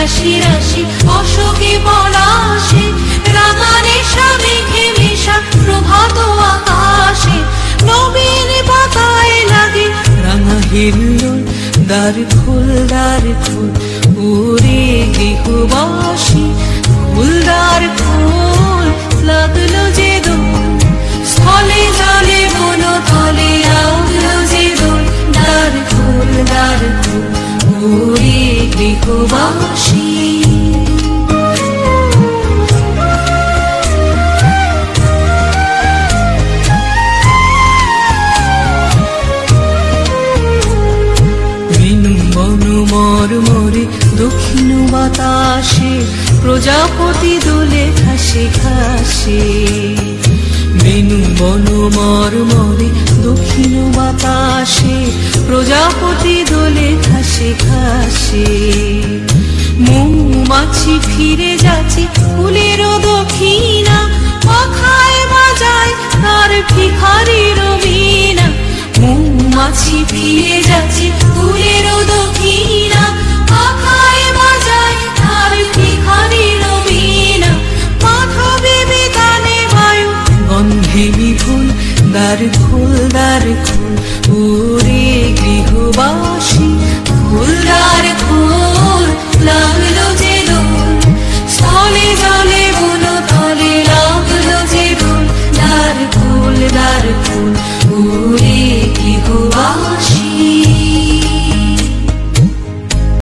রাশি রাশি অশোকে পলাশে, রাঙা নেশা মেঘে মেশা প্রভাত আকাশে, নবীন পাতায় লাগে রাঙা হিল্লোল। দ্বার খোল ওরে গৃহবাসী, ফুলদার খোল লাগলো যে দোল, স্থলে জলে বন তলে লাগলো যে দোল। দ্বার খোল ওরে গৃহবাসী। মরমরে দক্ষিণ বাতাসে, প্রজাপতি দোলে ঘাসে ঘাসে। বেনু বন মরমরে দক্ষিণ বাতাসে, প্রজাপতি দোলে ঘাসে ঘাসে। মৌমাছি ফিরে যাচ্ছে ফুলের দক্ষিণা, পাখায় বাজায় তার ভিখারির বীণা। মৌমাছি ফিরে যাচ্ছে ফুলের দক্ষিণা, পাখায় বাজায় তার ভিখারির বীণা। মাধবী বিতানে বায়ু গন্ধে বিপুল, দ্বার খোল